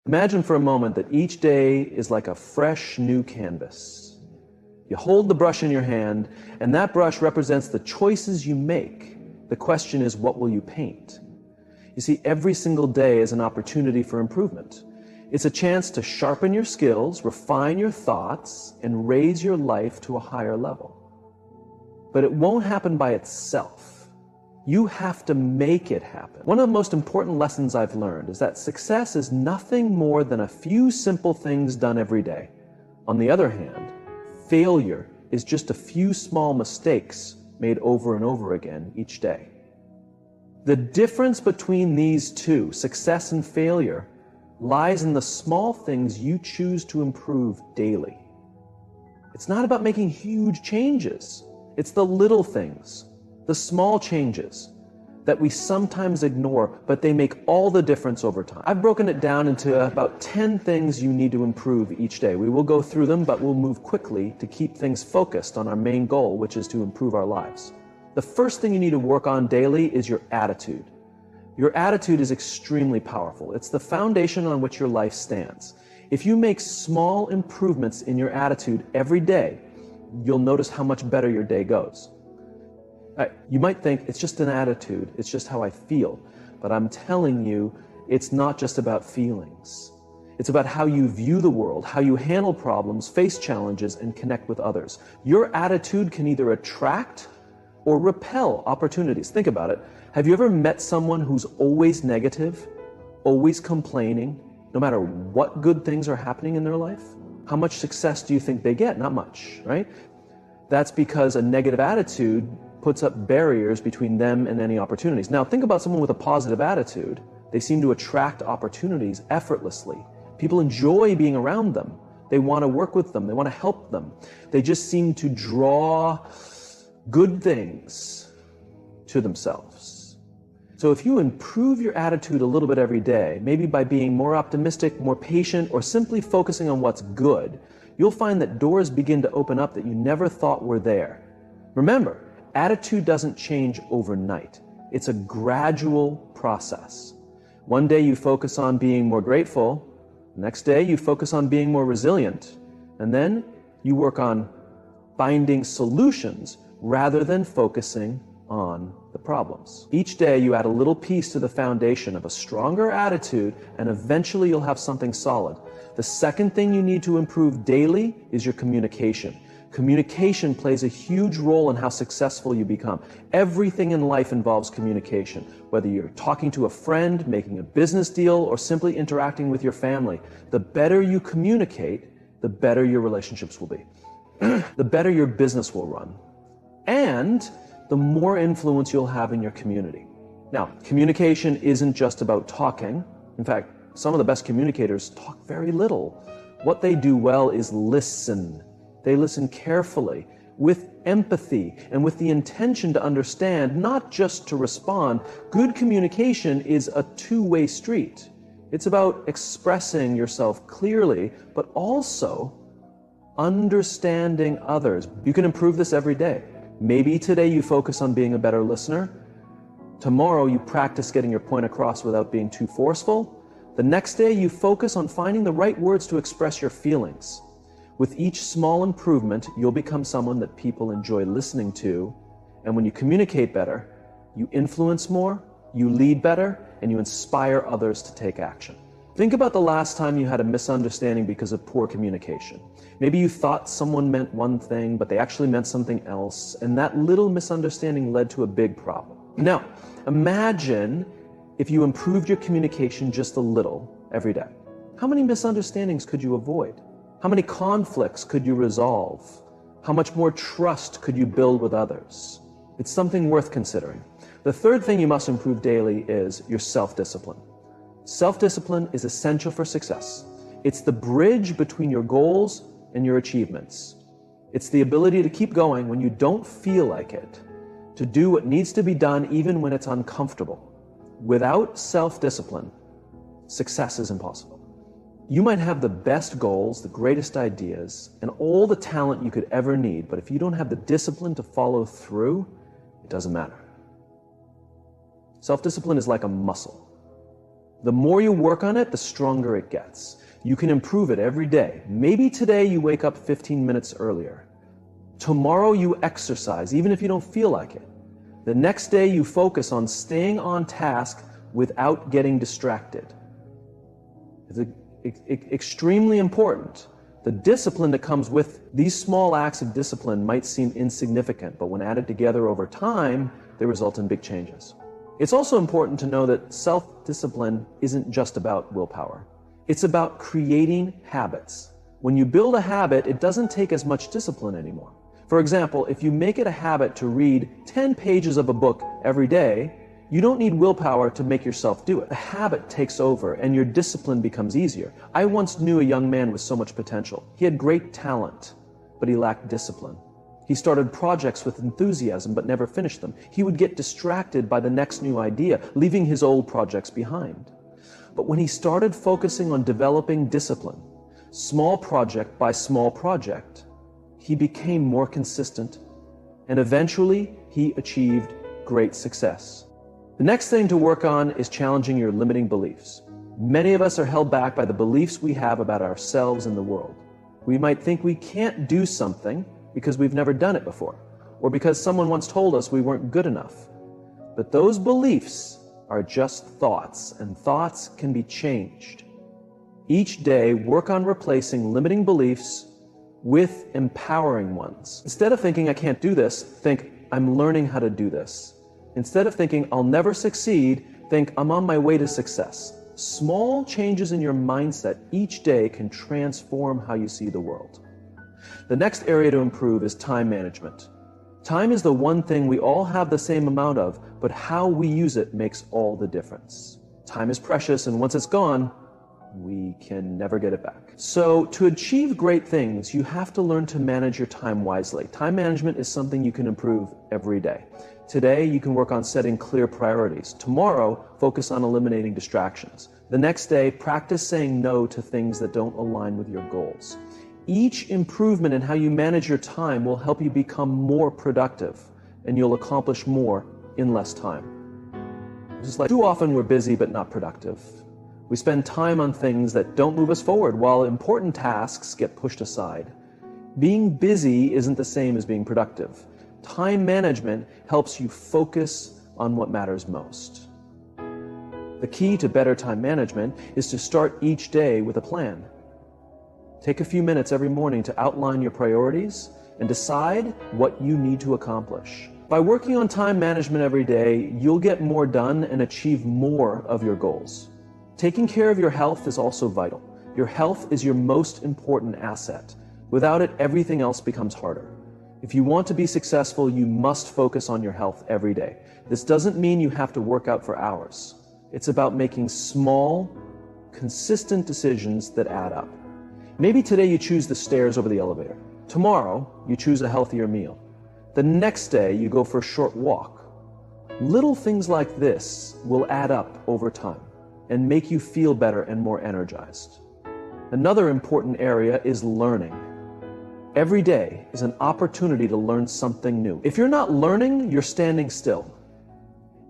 Imagine for a moment that each day is like a fresh new canvas. You hold the brush in your hand, and that brush represents the choices you make. The question is, what will you paint? You see, every single day is an opportunity for improvement. It's a chance to sharpen your skills, refine your thoughts, and raise your life to a higher level. But it won't happen by itself. You have to make it happen. One of the most important lessons I've learned is that success is nothing more than a few simple things done every day. On the other hand, failure is just a few small mistakes made over and over again each day. The difference between these two, success and failure, lies in the small things you choose to improve daily. It's not about making huge changes. It's the little things, the small changes that we sometimes ignore, but they make all the difference over time. I've broken it down into about 10 things you need to improve each day. We will go through them, but we'll move quickly to keep things focused on our main goal, which is to improve our lives. The first thing you need to work on daily is your attitude. Your attitude is extremely powerful. It's the foundation on which your life stands. If you make small improvements in your attitude every day, you'll notice how much better your day goes. You might think it's just an attitude, it's just how I feel, but I'm telling you, it's not just about feelings. It's about how you view the world, how you handle problems, face challenges, and connect with others. Your attitude can either attract or repel opportunities. Think about it. Have you ever met someone who's always negative, always complaining, no matter what good things are happening in their life? How much success do you think they get? Not much, right? That's because a negative attitude puts up barriers between them and any opportunities. Now, think about someone with a positive attitude. They seem to attract opportunities effortlessly. People enjoy being around them. They want to work with them. They want to help them. They just seem to draw good things to themselves. So if you improve your attitude a little bit every day, maybe by being more optimistic, more patient, or simply focusing on what's good, you'll find that doors begin to open up that you never thought were there. Remember, attitude doesn't change overnight. It's a gradual process. One day you focus on being more grateful, the next day you focus on being more resilient, and then you work on finding solutions rather than focusing on the problems. Each day you add a little piece to the foundation of a stronger attitude, and eventually you'll have something solid. The second thing you need to improve daily is your communication. Communication plays a huge role in how successful you become. Everything in life involves communication, whether you're talking to a friend, making a business deal, or simply interacting with your family. The better you communicate, the better your relationships will be. The better your business will run. And the more influence you'll have in your community. Now, communication isn't just about talking. In fact, some of the best communicators talk very little. What they do well is listen. They listen carefully, with empathy, and with the intention to understand, not just to respond. Good communication is a two-way street. It's about expressing yourself clearly, but also understanding others. You can improve this every day. Maybe today you focus on being a better listener. Tomorrow you practice getting your point across without being too forceful. The next day you focus on finding the right words to express your feelings. With each small improvement, you'll become someone that people enjoy listening to. And when you communicate better, you influence more, you lead better, and you inspire others to take action. Think about the last time you had a misunderstanding because of poor communication. Maybe you thought someone meant one thing, but they actually meant something else, and that little misunderstanding led to a big problem. Now, imagine if you improved your communication just a little every day. How many misunderstandings could you avoid? How many conflicts could you resolve? How much more trust could you build with others? It's something worth considering. The third thing you must improve daily is your self-discipline. Self-discipline is essential for success. It's the bridge between your goals and your achievements. It's the ability to keep going when you don't feel like it, to do what needs to be done even when it's uncomfortable. Without self-discipline, success is impossible. You might have the best goals, the greatest ideas, and all the talent you could ever need, but if you don't have the discipline to follow through, it doesn't matter. Self-discipline is like a muscle. The more you work on it, the stronger it gets. You can improve it every day. Maybe today you wake up 15 minutes earlier. Tomorrow you exercise, even if you don't feel like it. The next day you focus on staying on task without getting distracted. It's extremely important. The discipline that comes with these small acts of discipline might seem insignificant, but when added together over time, they result in big changes. It's also important to know that self-discipline isn't just about willpower. It's about creating habits. When you build a habit, it doesn't take as much discipline anymore. For example, if you make it a habit to read 10 pages of a book every day, you don't need willpower to make yourself do it. The habit takes over and your discipline becomes easier. I once knew a young man with so much potential. He had great talent, but he lacked discipline. He started projects with enthusiasm but never finished them. He would get distracted by the next new idea, leaving his old projects behind. But when he started focusing on developing discipline, small project by small project, he became more consistent, and eventually he achieved great success. The next thing to work on is challenging your limiting beliefs. Many of us are held back by the beliefs we have about ourselves and the world. We might think we can't do something because we've never done it before, or because someone once told us we weren't good enough. But those beliefs are just thoughts, and thoughts can be changed. Each day, work on replacing limiting beliefs with empowering ones. Instead of thinking, I can't do this, think, I'm learning how to do this. Instead of thinking, I'll never succeed, think, I'm on my way to success. Small changes in your mindset each day can transform how you see the world. The next area to improve is time management. Time is the one thing we all have the same amount of, but how we use it makes all the difference. Time is precious, and once it's gone, we can never get it back. So to achieve great things, you have to learn to manage your time wisely. Time management is something you can improve every day. Today, you can work on setting clear priorities. Tomorrow, focus on eliminating distractions. The next day, practice saying no to things that don't align with your goals. Each improvement in how you manage your time will help you become more productive, and you'll accomplish more in less time. Just like too often we're busy but not productive. We spend time on things that don't move us forward while important tasks get pushed aside. Being busy isn't the same as being productive. Time management helps you focus on what matters most. The key to better time management is to start each day with a plan. Take a few minutes every morning to outline your priorities and decide what you need to accomplish. By working on time management every day, you'll get more done and achieve more of your goals. Taking care of your health is also vital. Your health is your most important asset. Without it, everything else becomes harder. If you want to be successful, you must focus on your health every day. This doesn't mean you have to work out for hours. It's about making small, consistent decisions that add up. Maybe today you choose the stairs over the elevator. Tomorrow, you choose a healthier meal. The next day, you go for a short walk. Little things like this will add up over time and make you feel better and more energized. Another important area is learning. Every day is an opportunity to learn something new. If you're not learning, you're standing still.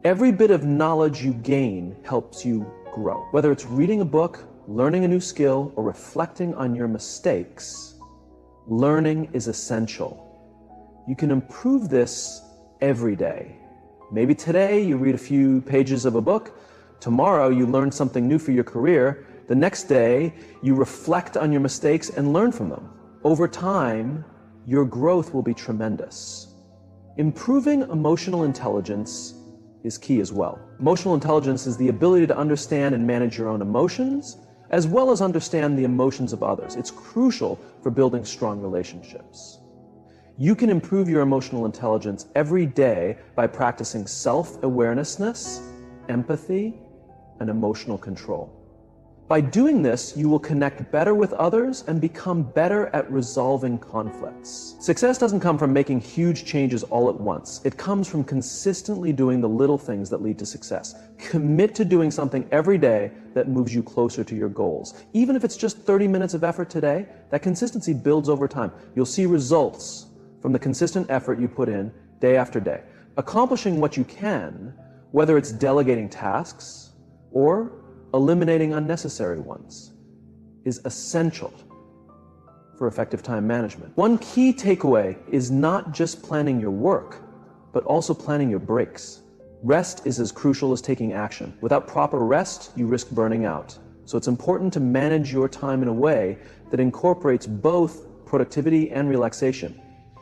Every bit of knowledge you gain helps you grow. Whether it's reading a book, learning a new skill, or reflecting on your mistakes, learning is essential. You can improve this every day. Maybe today you read a few pages of a book, tomorrow you learn something new for your career, the next day you reflect on your mistakes and learn from them. Over time, your growth will be tremendous. Improving emotional intelligence is key as well. Emotional intelligence is the ability to understand and manage your own emotions, as well as understand the emotions of others. It's crucial for building strong relationships. You can improve your emotional intelligence every day by practicing self-awareness, empathy, and emotional control. By doing this, you will connect better with others and become better at resolving conflicts. Success doesn't come from making huge changes all at once. It comes from consistently doing the little things that lead to success. Commit to doing something every day that moves you closer to your goals. Even if it's just 30 minutes of effort today, that consistency builds over time. You'll see results from the consistent effort you put in day after day. Accomplishing what you can, whether it's delegating tasks or eliminating unnecessary ones, is essential for effective time management. One key takeaway is not just planning your work, but also planning your breaks. Rest is as crucial as taking action. Without proper rest, you risk burning out. So it's important to manage your time in a way that incorporates both productivity and relaxation.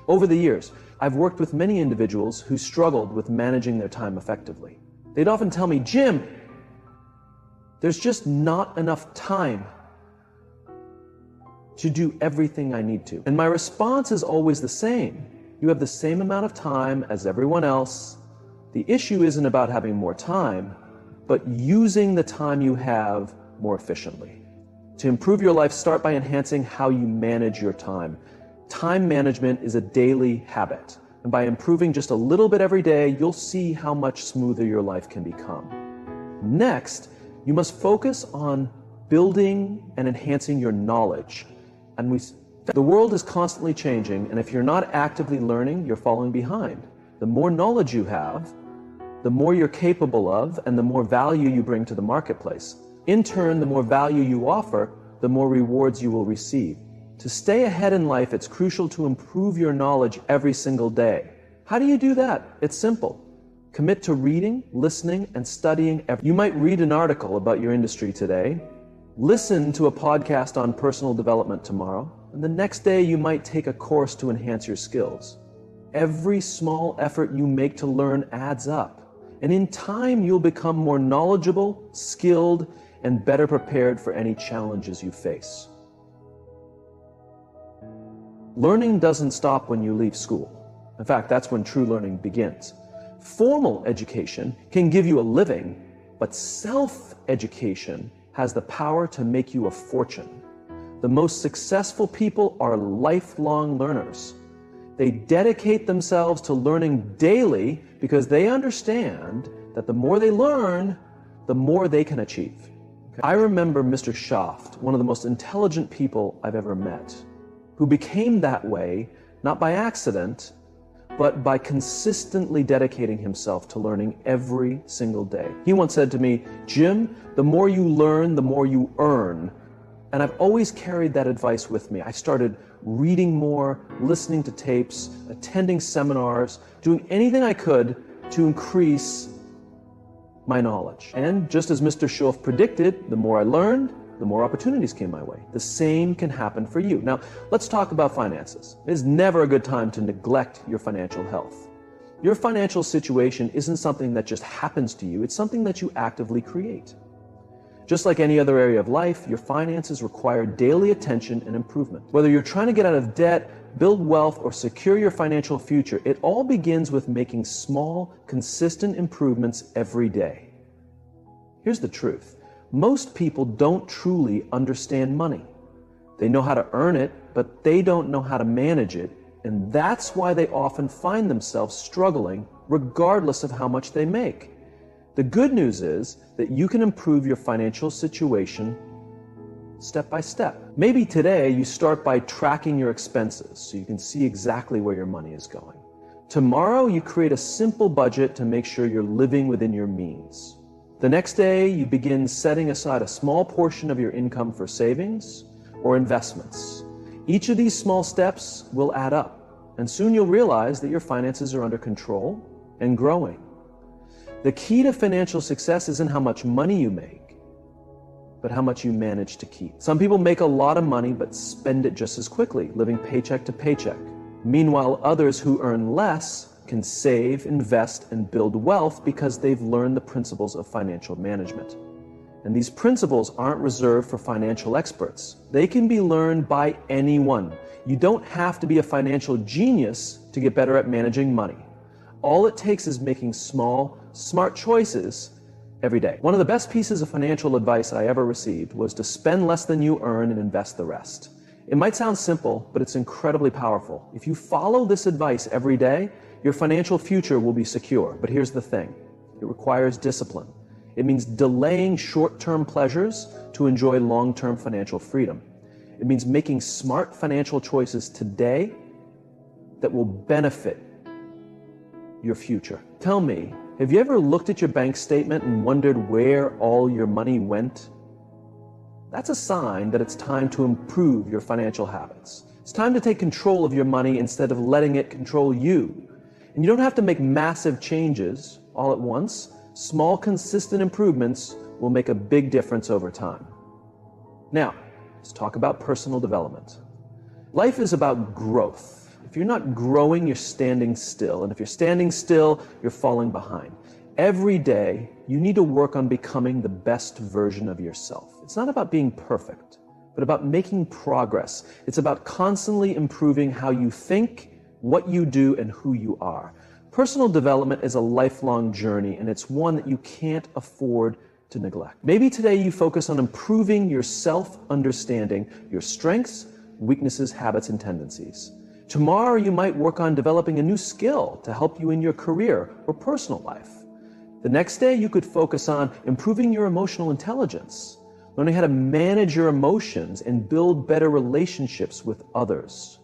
Over the years, I've worked with many individuals who struggled with managing their time effectively. They'd often tell me, "Jim, there's just not enough time to do everything I need to." And my response is always the same. You have the same amount of time as everyone else. The issue isn't about having more time, but using the time you have more efficiently. To improve your life, start by enhancing how you manage your time. Time management is a daily habit, and by improving just a little bit every day, you'll see how much smoother your life can become. Next, you must focus on building and enhancing your knowledge. The world is constantly changing, and if you're not actively learning, you're falling behind. The more knowledge you have, the more you're capable of, and the more value you bring to the marketplace. In turn, the more value you offer, the more rewards you will receive. To stay ahead in life, it's crucial to improve your knowledge every single day. How do you do that? It's simple. Commit to reading, listening, and studying. You might read an article about your industry today, listen to a podcast on personal development tomorrow, and the next day you might take a course to enhance your skills. Every small effort you make to learn adds up, and in time you'll become more knowledgeable, skilled, and better prepared for any challenges you face. Learning doesn't stop when you leave school. In fact, that's when true learning begins. Formal education can give you a living, but self-education has the power to make you a fortune. The most successful people are lifelong learners. They dedicate themselves to learning daily because they understand that the more they learn, the more they can achieve. I remember Mr. Shaft, one of the most intelligent people I've ever met, who became that way not by accident, but by consistently dedicating himself to learning every single day. He once said to me, "Jim, the more you learn, the more you earn." And I've always carried that advice with me. I started reading more, listening to tapes, attending seminars, doing anything I could to increase my knowledge. And just as Mr. Shaft predicted, the more I learned, the more opportunities came my way. The same can happen for you. Now, let's talk about finances. It is never a good time to neglect your financial health. Your financial situation isn't something that just happens to you, it's something that you actively create. Just like any other area of life, your finances require daily attention and improvement. Whether you're trying to get out of debt, build wealth, or secure your financial future, it all begins with making small, consistent improvements every day. Here's the truth. Most people don't truly understand money. They know how to earn it, but they don't know how to manage it, and that's why they often find themselves struggling regardless of how much they make. The good news is that you can improve your financial situation step by step. Maybe today you start by tracking your expenses so you can see exactly where your money is going. Tomorrow you create a simple budget to make sure you're living within your means. The next day you begin setting aside a small portion of your income for savings or investments. Each of these small steps will add up, and soon you'll realize that your finances are under control and growing. The key to financial success isn't how much money you make, but how much you manage to keep. Some people make a lot of money but spend it just as quickly, living paycheck to paycheck. Meanwhile, others who earn less can save, invest, and build wealth because they've learned the principles of financial management. And these principles aren't reserved for financial experts. They can be learned by anyone. You don't have to be a financial genius to get better at managing money. All it takes is making small, smart choices every day. One of the best pieces of financial advice I ever received was to spend less than you earn and invest the rest. It might sound simple, but it's incredibly powerful. If you follow this advice every day, your financial future will be secure. But here's the thing. It requires discipline. It means delaying short-term pleasures to enjoy long-term financial freedom. It means making smart financial choices today that will benefit your future. Tell me, Have you ever looked at your bank statement and wondered where all your money went? That's a sign that it's time to improve your financial habits. It's time to take control of your money instead of letting it control you. And you don't have to make massive changes all at once. Small, consistent improvements will make a big difference over time. Now, let's talk about personal development. Life is about growth. If you're not growing, you're standing still. And if you're standing still, you're falling behind. Every day, you need to work on becoming the best version of yourself. It's not about being perfect, but about making progress. It's about constantly improving how you think, what you do, and who you are. Personal development is a lifelong journey, and it's one that you can't afford to neglect. Maybe today you focus on improving your self-understanding, your strengths, weaknesses, habits, and tendencies. Tomorrow you might work on developing a new skill to help you in your career or personal life. The next day you could focus on improving your emotional intelligence, learning how to manage your emotions and build better relationships with others.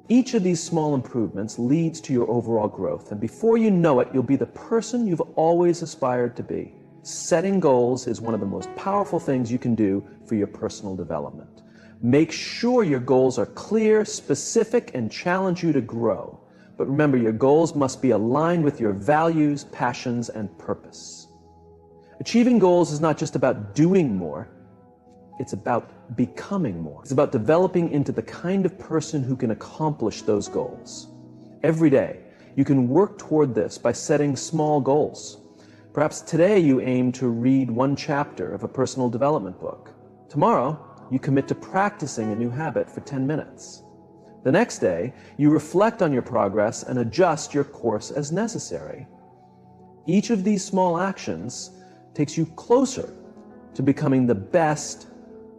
Each of these small improvements leads to your overall growth, and before you know it, you'll be the person you've always aspired to be. Setting goals is one of the most powerful things you can do for your personal development. Make sure your goals are clear, specific, and challenge you to grow. But remember, your goals must be aligned with your values, passions, and purpose. Achieving goals is not just about doing more, it's about becoming more. It's about developing into the kind of person who can accomplish those goals. Every day, you can work toward this by setting small goals. Perhaps today you aim to read one chapter of a personal development book. Tomorrow, you commit to practicing a new habit for 10 minutes. The next day, you reflect on your progress and adjust your course as necessary. Each of these small actions takes you closer to becoming the best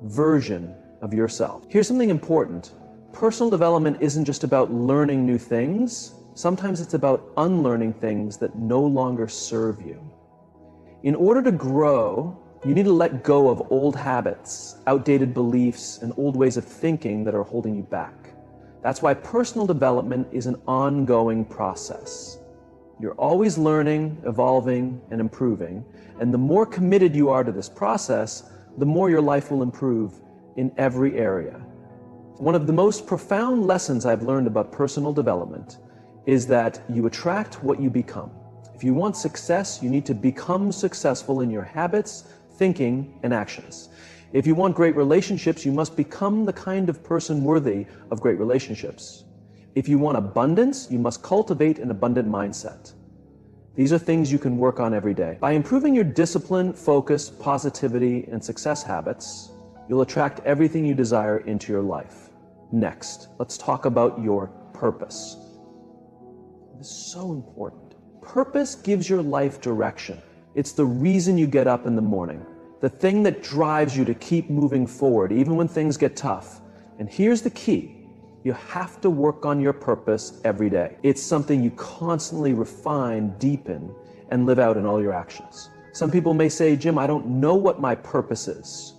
version of yourself. Here's something important. Personal development isn't just about learning new things. Sometimes it's about unlearning things that no longer serve you. In order to grow, you need to let go of old habits, outdated beliefs, and old ways of thinking that are holding you back. That's why personal development is an ongoing process. You're always learning, evolving, and improving, and the more committed you are to this process, the more your life will improve in every area. One of the most profound lessons I've learned about personal development is that you attract what you become. If you want success, you need to become successful in your habits, thinking, and actions. If you want great relationships, you must become the kind of person worthy of great relationships. If you want abundance, you must cultivate an abundant mindset. These are things you can work on every day. By improving your discipline, focus, positivity, and success habits, you'll attract everything you desire into your life. Next, let's talk about your purpose. This is so important. Purpose gives your life direction. It's the reason you get up in the morning, the thing that drives you to keep moving forward, even when things get tough. And here's the key. You have to work on your purpose every day. It's something you constantly refine, deepen, and live out in all your actions. Some people may say, Jim, I don't know what my purpose is.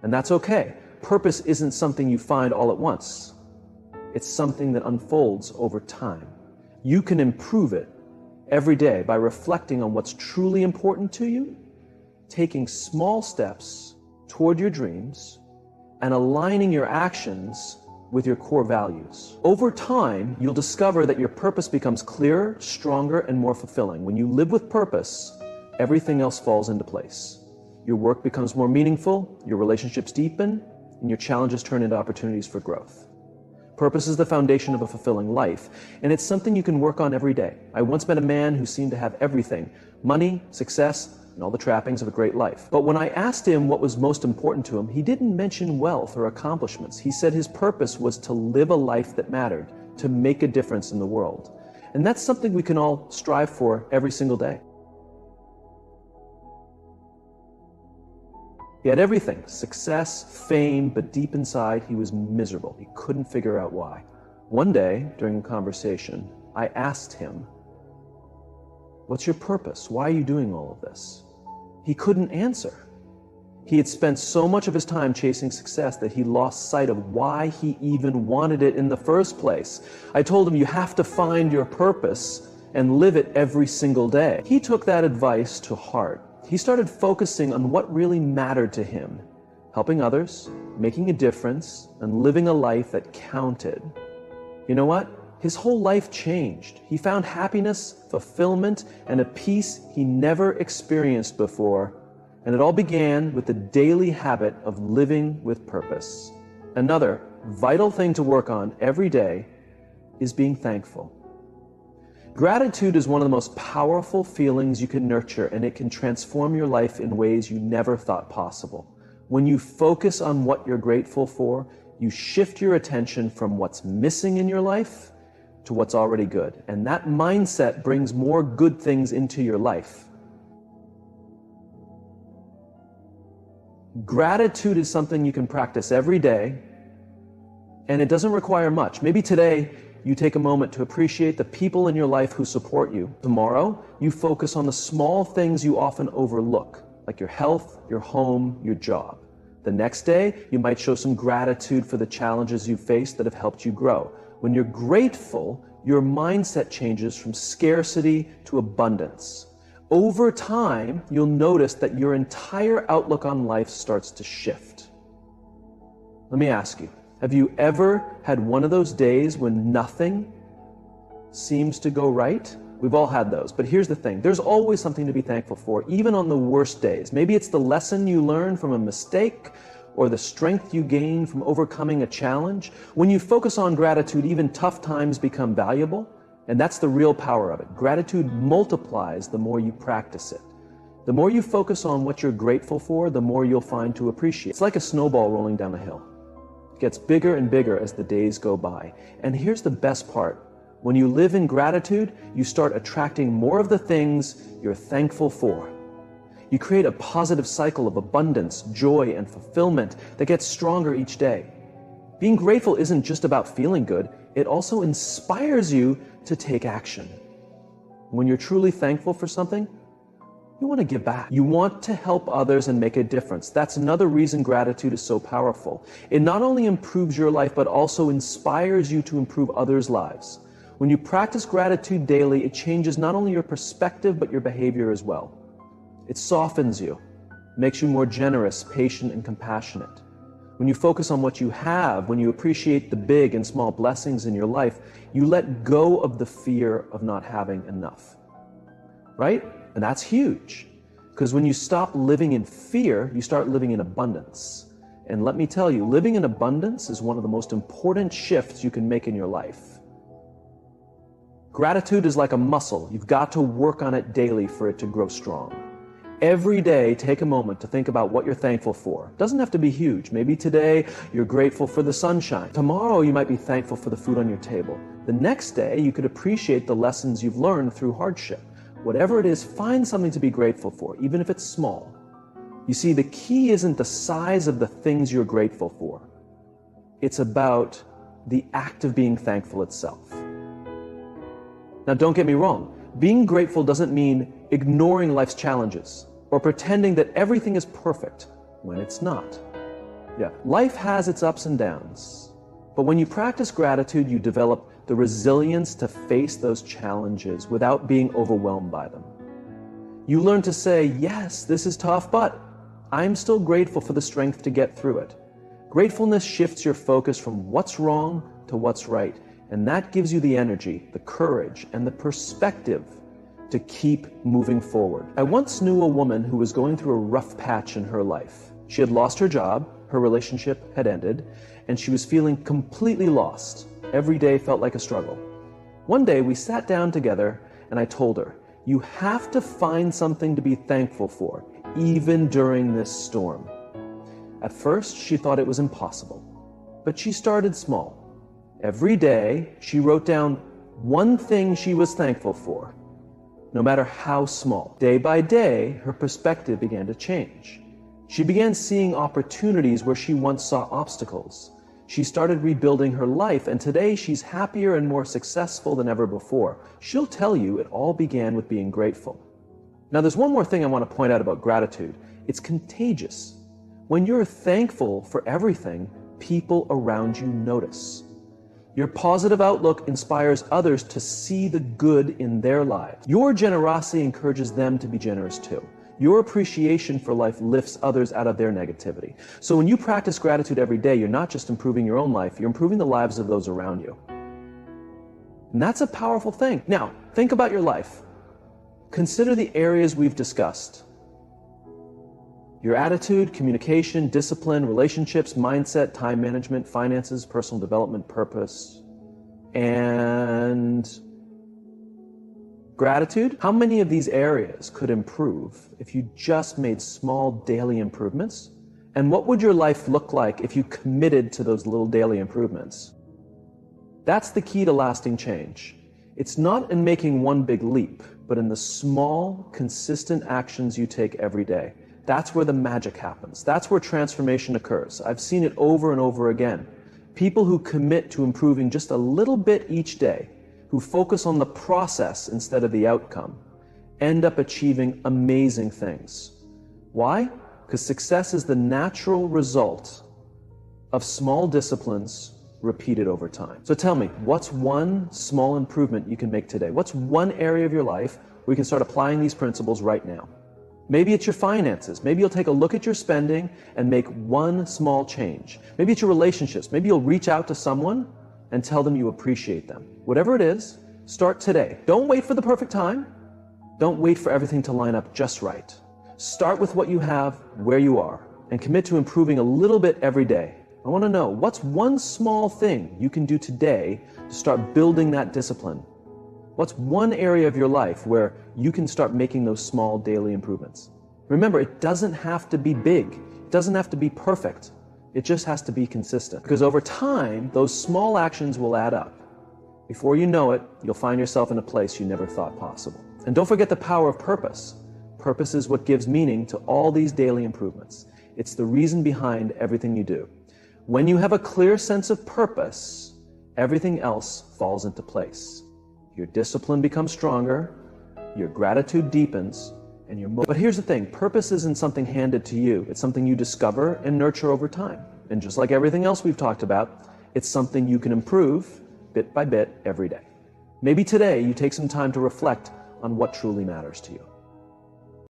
And that's okay. Purpose isn't something you find all at once. It's something that unfolds over time. You can improve it every day by reflecting on what's truly important to you, taking small steps toward your dreams, and aligning your actions with your core values. Over time, you'll discover that your purpose becomes clearer, stronger, and more fulfilling. When you live with purpose, everything else falls into place. Your work becomes more meaningful, your relationships deepen, and your challenges turn into opportunities for growth. Purpose is the foundation of a fulfilling life, and it's something you can work on every day. I once met a man who seemed to have everything: money, success, and all the trappings of a great life. But when I asked him what was most important to him, he didn't mention wealth or accomplishments. He said his purpose was to live a life that mattered, to make a difference in the world. And that's something we can all strive for every single day. He had everything: success, fame, but deep inside he was miserable. He couldn't figure out why. One day, during a conversation, I asked him, "What's your purpose? Why are you doing all of this?" He couldn't answer. He had spent so much of his time chasing success that he lost sight of why he even wanted it in the first place. I told him, you have to find your purpose and live it every single day. He took that advice to heart. He started focusing on what really mattered to him, helping others, making a difference, and living a life that counted. You know what? His whole life changed. He found happiness, fulfillment, and a peace he never experienced before. And it all began with the daily habit of living with purpose. Another vital thing to work on every day is being thankful. Gratitude is one of the most powerful feelings you can nurture, and it can transform your life in ways you never thought possible. When you focus on what you're grateful for, you shift your attention from what's missing in your life to what's already good. And that mindset brings more good things into your life. Gratitude is something you can practice every day, and it doesn't require much. Maybe today you take a moment to appreciate the people in your life who support you. Tomorrow, you focus on the small things you often overlook, like your health, your home, your job. The next day, you might show some gratitude for the challenges you faced that have helped you grow. When you're grateful, your mindset changes from scarcity to abundance. Over time, you'll notice that your entire outlook on life starts to shift. Let me ask you, have you ever had one of those days when nothing seems to go right? We've all had those, but here's the thing. There's always something to be thankful for, even on the worst days. Maybe it's the lesson you learned from a mistake or the strength you gain from overcoming a challenge. When you focus on gratitude, even tough times become valuable, and that's the real power of it. Gratitude multiplies the more you practice it. The more you focus on what you're grateful for, the more you'll find to appreciate. It's like a snowball rolling down a hill. It gets bigger and bigger as the days go by. And here's the best part. When you live in gratitude, you start attracting more of the things you're thankful for. You create a positive cycle of abundance, joy, and fulfillment that gets stronger each day. Being grateful isn't just about feeling good, it also inspires you to take action. When you're truly thankful for something, you want to give back. You want to help others and make a difference. That's another reason gratitude is so powerful. It not only improves your life, but also inspires you to improve others' lives. When you practice gratitude daily, it changes not only your perspective, but your behavior as well. It softens you, makes you more generous, patient, and compassionate. When you focus on what you have, when you appreciate the big and small blessings in your life, you let go of the fear of not having enough. Right? And that's huge. Because when you stop living in fear, you start living in abundance. And let me tell you, living in abundance is one of the most important shifts you can make in your life. Gratitude is like a muscle. You've got to work on it daily for it to grow strong. Every day, take a moment to think about what you're thankful for. It doesn't have to be huge. Maybe today you're grateful for the sunshine. Tomorrow you might be thankful for the food on your table. The next day you could appreciate the lessons you've learned through hardship. Whatever it is, find something to be grateful for, even if it's small. You see, the key isn't the size of the things you're grateful for. It's about the act of being thankful itself. Now, don't get me wrong. Being grateful doesn't mean ignoring life's challenges or pretending that everything is perfect when it's not. Yeah, life has its ups and downs, but when you practice gratitude, you develop the resilience to face those challenges without being overwhelmed by them. You learn to say, yes, this is tough, but I'm still grateful for the strength to get through it. Gratefulness shifts your focus from what's wrong to what's right. And that gives you the energy, the courage, and the perspective to keep moving forward. I once knew a woman who was going through a rough patch in her life. She had lost her job, her relationship had ended, and she was feeling completely lost. Every day felt like a struggle. One day we sat down together and I told her, you have to find something to be thankful for, even during this storm. At first, she thought it was impossible, but she started small. Every day, she wrote down one thing she was thankful for, no matter how small. Day by day, her perspective began to change. She began seeing opportunities where she once saw obstacles. She started rebuilding her life, and today she's happier and more successful than ever before. She'll tell you it all began with being grateful. Now, there's one more thing I want to point out about gratitude. It's contagious. When you're thankful for everything, people around you notice. Your positive outlook inspires others to see the good in their lives. Your generosity encourages them to be generous too. Your appreciation for life lifts others out of their negativity. So when you practice gratitude every day, you're not just improving your own life, you're improving the lives of those around you. And that's a powerful thing. Now, think about your life. Consider the areas we've discussed. Your attitude, communication, discipline, relationships, mindset, time management, finances, personal development, purpose, and gratitude. How many of these areas could improve if you just made small daily improvements? And what would your life look like if you committed to those little daily improvements? That's the key to lasting change. It's not in making one big leap, but in the small, consistent actions you take every day. That's where the magic happens. That's where transformation occurs. I've seen it over and over again. People who commit to improving just a little bit each day, who focus on the process instead of the outcome, end up achieving amazing things. Why? Because success is the natural result of small disciplines repeated over time. So tell me, what's one small improvement you can make today? What's one area of your life where you can start applying these principles right now? Maybe it's your finances. Maybe you'll take a look at your spending and make one small change. Maybe it's your relationships. Maybe you'll reach out to someone and tell them you appreciate them. Whatever it is, start today. Don't wait for the perfect time. Don't wait for everything to line up just right. Start with what you have, where you are, and commit to improving a little bit every day. I want to know, what's one small thing you can do today to start building that discipline? What's one area of your life where you can start making those small daily improvements? Remember, it doesn't have to be big. It doesn't have to be perfect. It just has to be consistent. Because over time, those small actions will add up. Before you know it, you'll find yourself in a place you never thought possible. And don't forget the power of purpose. Purpose is what gives meaning to all these daily improvements. It's the reason behind everything you do. When you have a clear sense of purpose, everything else falls into place. Your discipline becomes stronger, your gratitude deepens, and But here's the thing, purpose isn't something handed to you. It's something you discover and nurture over time. And just like everything else we've talked about, it's something you can improve bit by bit every day. Maybe today you take some time to reflect on what truly matters to you.